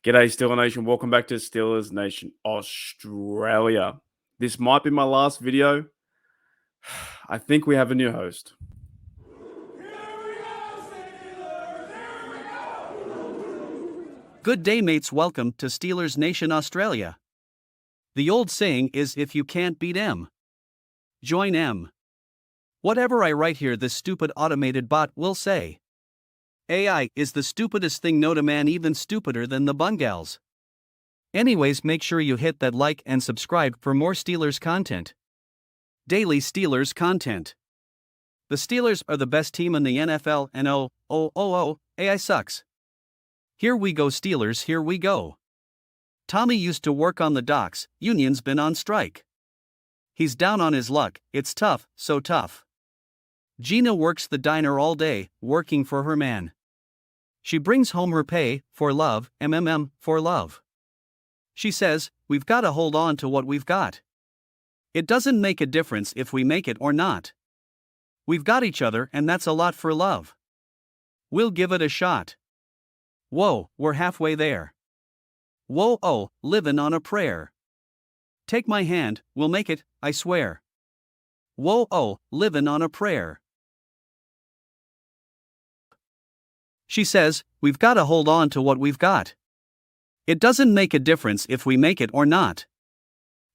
G'day, Steeler Nation. Welcome back to Steelers Nation Australia. This might be my last video. I think we have a new host. Good day, mates. Welcome to Steelers Nation Australia. The old saying is, if you can't beat M, join M. Whatever I write here, this stupid automated bot will say. AI is the stupidest thing known to man, even stupider than the Bungals. Anyways, make sure you hit that like and subscribe for more Steelers content. Daily Steelers content. The Steelers are the best team in the NFL, and AI sucks. Here we go, Steelers, here we go. Tommy used to work on the docks, union's been on strike. He's down on his luck, it's tough, so tough. Gina works the diner all day, working for her man. She brings home her pay, for love, for love. She says, we've gotta hold on to what we've got. It doesn't make a difference if we make it or not. We've got each other, and that's a lot for love. We'll give it a shot. Whoa, we're halfway there. Whoa, oh, livin' on a prayer. Take my hand, we'll make it, I swear. Whoa, oh, livin' on a prayer. She says, we've gotta hold on to what we've got. It doesn't make a difference if we make it or not.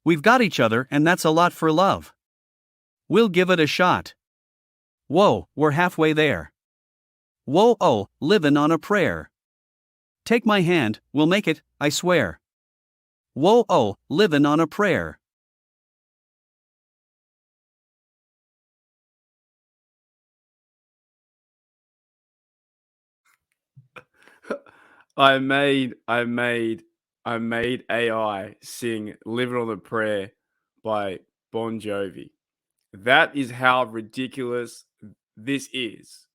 We've got each other, and that's a lot for love. We'll give it a shot. Whoa, we're halfway there. Whoa, oh, livin' on a prayer. Take my hand, we'll make it, I swear. Whoa, oh, livin' on a prayer. I made AI sing "Living on a Prayer" by Bon Jovi. That is how ridiculous this is.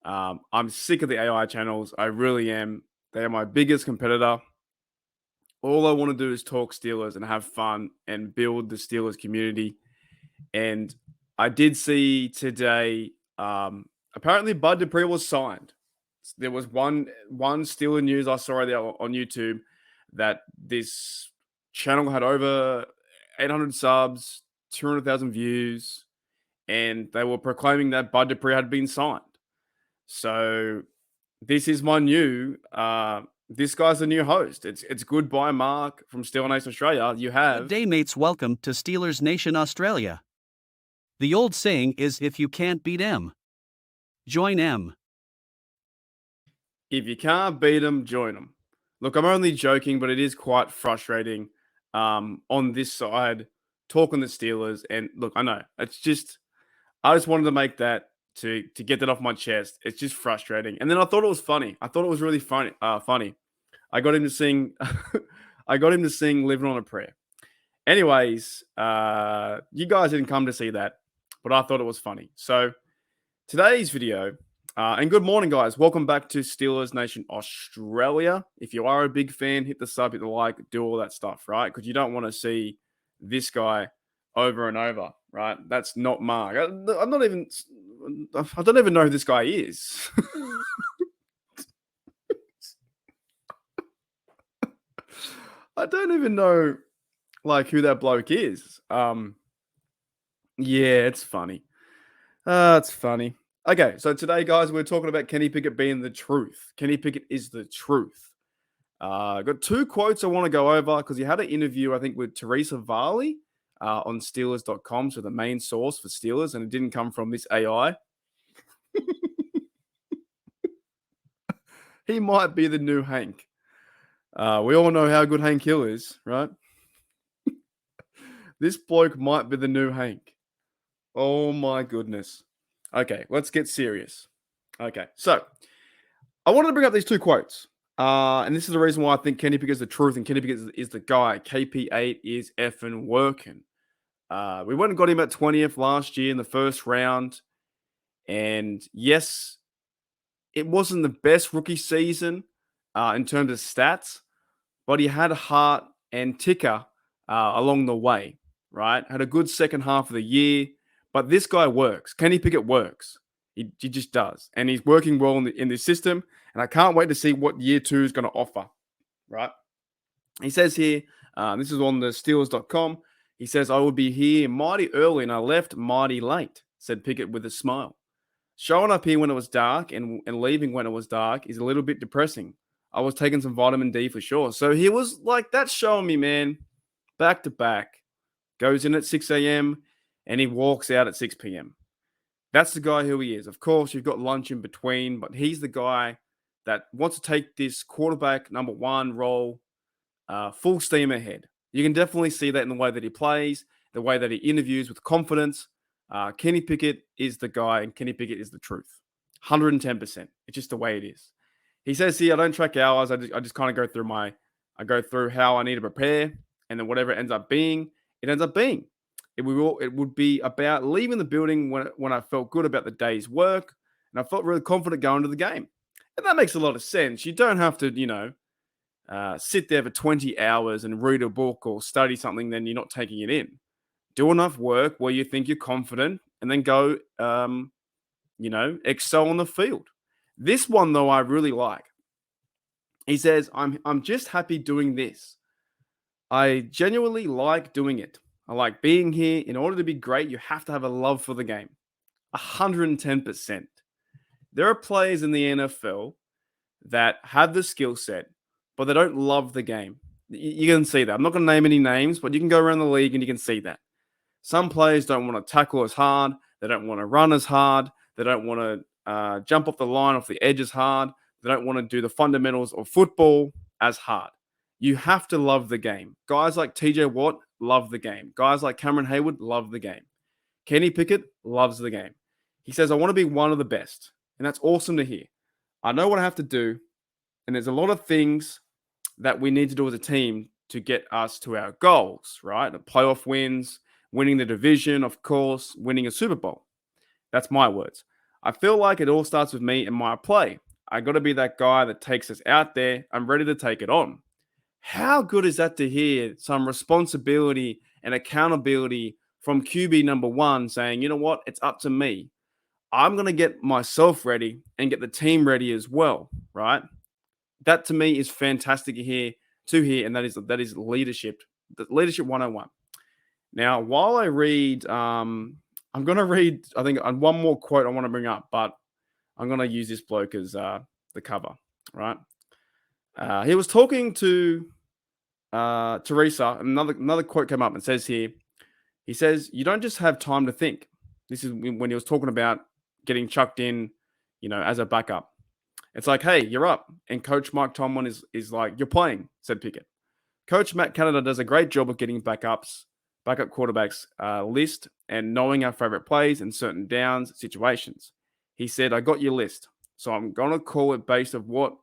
I'm sick of the AI channels. I really am. They are my biggest competitor. All I want to do is talk Steelers and have fun and build the Steelers community. And I did see today, apparently Bud Dupree was signed. There was one Steeler news I saw there on YouTube that this channel had over 800 subs, 200,000 views, and they were proclaiming that Bud Dupree had been signed. So this is my new, this guy's the new host. It's goodbye, Mark, from Steelers Nation Australia. You have... Good day, mates. Welcome to Steelers Nation Australia. The old saying is, if you can't beat M, join M. If you can't beat them, join them. Look, I'm only joking, but it is quite frustrating on this side, talking the Steelers. And look, I know, it's just, I just wanted to make that, to get that off my chest. It's just frustrating. And then I thought it was funny. I thought it was really funny. I got him to sing, I got him to sing "Living on a Prayer." Anyways, you guys didn't come to see that, but I thought it was funny. So today's video, and good morning, guys. Welcome back to Steelers Nation Australia. If you are a big fan, hit the sub, hit the like, do all that stuff, right? Because you don't want to see this guy over and over, right? That's not Mark. I don't even know who this guy is. I don't even know, like, who that bloke is. Yeah, it's funny. It's funny. Okay, so today, guys, we're talking about Kenny Pickett being the truth. Kenny Pickett is the truth. I've got two quotes I want to go over because he had an interview, I think, with Teresa Varley on Steelers.com, so the main source for Steelers, and it didn't come from this AI. He might be the new Hank. We all know how good Hank Hill is, right? This bloke might be the new Hank. Oh, my goodness. Okay, let's get serious. Okay, so I wanted to bring up these two quotes. And this is the reason why I think Kenny Pickett is the truth and Kenny Pickett is the guy. KP8 is effing working. We went and got him at 20th last year in the first round. And yes, it wasn't the best rookie season in terms of stats, but he had heart and ticker along the way, right? Had a good second half of the year. But this guy works. Kenny Pickett works. He just does. And he's working well in this system. And I can't wait to see what year two is going to offer, right? He says here, this is on the Steelers.com. He says, I would be here mighty early and I left mighty late, said Pickett with a smile. Showing up here when it was dark and leaving when it was dark is a little bit depressing. I was taking some vitamin D for sure. So he was like, that's showing me, man, back to back. Goes in at 6 a.m. and he walks out at 6 p.m. That's the guy who he is. Of course, you've got lunch in between, but he's the guy that wants to take this quarterback number one role full steam ahead. You can definitely see that in the way that he plays, the way that he interviews with confidence. Kenny Pickett is the guy, and Kenny Pickett is the truth. 110%. It's just the way it is. He says here, I don't track hours. I just kind of go through how I need to prepare, and then whatever it ends up being, it ends up being. It would be about leaving the building when I felt good about the day's work, and I felt really confident going to the game. And that makes a lot of sense. You don't have to, sit there for 20 hours and read a book or study something, then you're not taking it in. Do enough work where you think you're confident and then go, excel on the field. This one, though, I really like. He says, I'm just happy doing this. I genuinely like doing it. I like being here. In order to be great, you have to have a love for the game. 110%. There are players in the NFL that have the skill set, but they don't love the game. You can see that. I'm not going to name any names, but you can go around the league and you can see that. Some players don't want to tackle as hard. They don't want to run as hard. They don't want to jump off the line, off the edge as hard. They don't want to do the fundamentals of football as hard. You have to love the game. Guys like TJ Watt love the game. Guys like Cameron Hayward love the game. Kenny Pickett loves the game. He says, I want to be one of the best. And that's awesome to hear. I know what I have to do. And there's a lot of things that we need to do as a team to get us to our goals, right? The playoff wins, winning the division, of course, winning a Super Bowl. That's my words. I feel like it all starts with me and my play. I got to be that guy that takes us out there. I'm ready to take it on. How good is that to hear some responsibility and accountability from QB number one saying, you know what, it's up to me. I'm going to get myself ready and get the team ready as well, right? That to me is fantastic to hear, and that is leadership, the leadership 101. Now, while I read, I'm going to read, I think, one more quote I want to bring up, but I'm going to use this bloke as the cover, right? He was talking to Teresa, and another quote came up and says here, he says, you don't just have time to think. This is when he was talking about getting chucked in, as a backup. It's like, hey, you're up. And Coach Mike Tomlin is like, you're playing, said Pickett. Coach Matt Canada does a great job of getting backup quarterbacks list and knowing our favorite plays in certain downs situations. He said, I got your list. So I'm going to call it based on what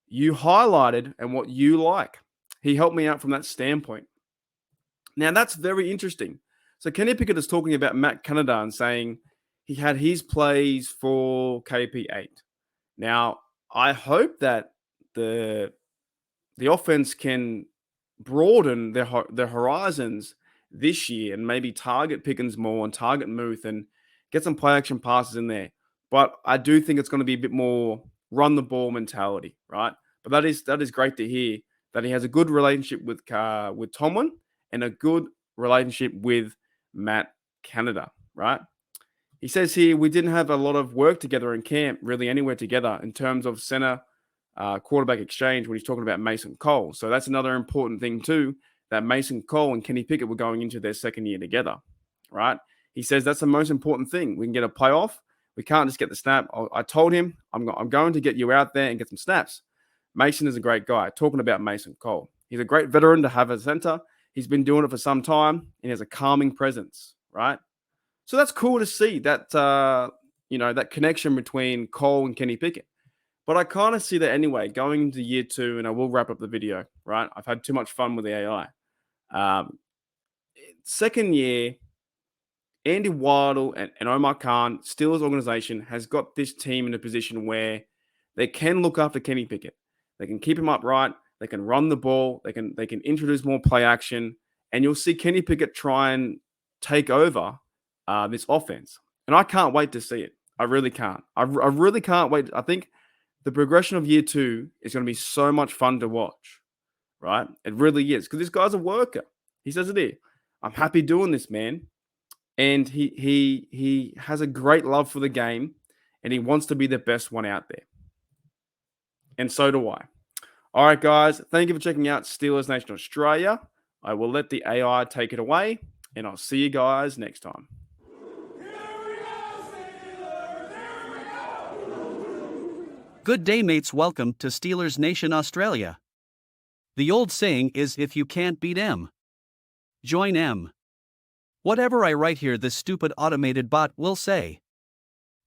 you highlighted and what you like. He helped me out from that standpoint. Now, that's very interesting. So Kenny Pickett is talking about Matt Canada and saying he had his plays for KP8. Now, I hope that the offense can broaden their horizons this year and maybe target Pickens more and target Muth and get some play action passes in there. But I do think it's going to be a bit more run the ball mentality, right? But that is great to hear that he has a good relationship with Tomlin and a good relationship with Matt Canada, right? He says here, we didn't have a lot of work together in camp, really anywhere together in terms of center quarterback exchange when he's talking about Mason Cole. So that's another important thing too, that Mason Cole and Kenny Pickett were going into their second year together, right? He says that's the most important thing. We can get a playoff. We can't just get the snap. I told him, I'm going to get you out there and get some snaps. Mason is a great guy. Talking about Mason Cole. He's a great veteran to have as center. He's been doing it for some time and he has a calming presence, right? So that's cool to see that, that connection between Cole and Kenny Pickett. But I kind of see that anyway, going into year 2, and I will wrap up the video, right? I've had too much fun with the AI. Second year, Andy Waddle and Omar Khan, Steelers organization, has got this team in a position where they can look after Kenny Pickett. They can keep him upright. They can run the ball. They can introduce more play action. And you'll see Kenny Pickett try and take over this offense. And I can't wait to see it. I really can't. I really can't wait. I think the progression of year 2 is going to be so much fun to watch. right? It really is, because this guy's a worker. He says it here. I'm happy doing this, man. And he has a great love for the game, and he wants to be the best one out there. And so do I. All right, guys. Thank you for checking out Steelers Nation Australia. I will let the AI take it away, and I'll see you guys next time. Good day, mates. Welcome to Steelers Nation Australia. The old saying is if you can't beat M, join M. Whatever I write here, this stupid automated bot will say.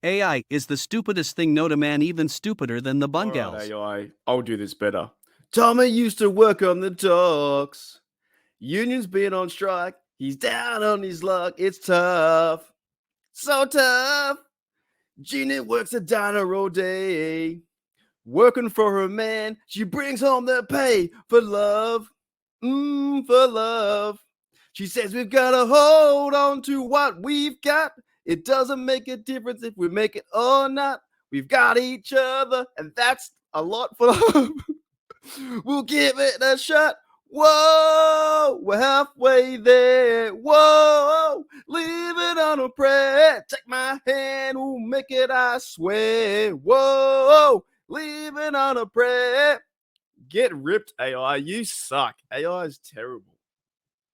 AI is the stupidest thing known to man, even stupider than the Bungals. Right, AI, I'll do this better. Tommy used to work on the docks. Union's been on strike. He's down on his luck. It's tough. So tough. Gina works a diner all day. Working for her man. She brings home the pay for love. For love. She says we've got to hold on to what we've got. It doesn't make a difference if we make it or not. We've got each other, and that's a lot for love. We'll give it a shot. Whoa, we're halfway there. Whoa, living on a prayer. Take my hand, we'll make it, I swear. Whoa, living on a prayer. Get ripped, AI. You suck. AI is terrible.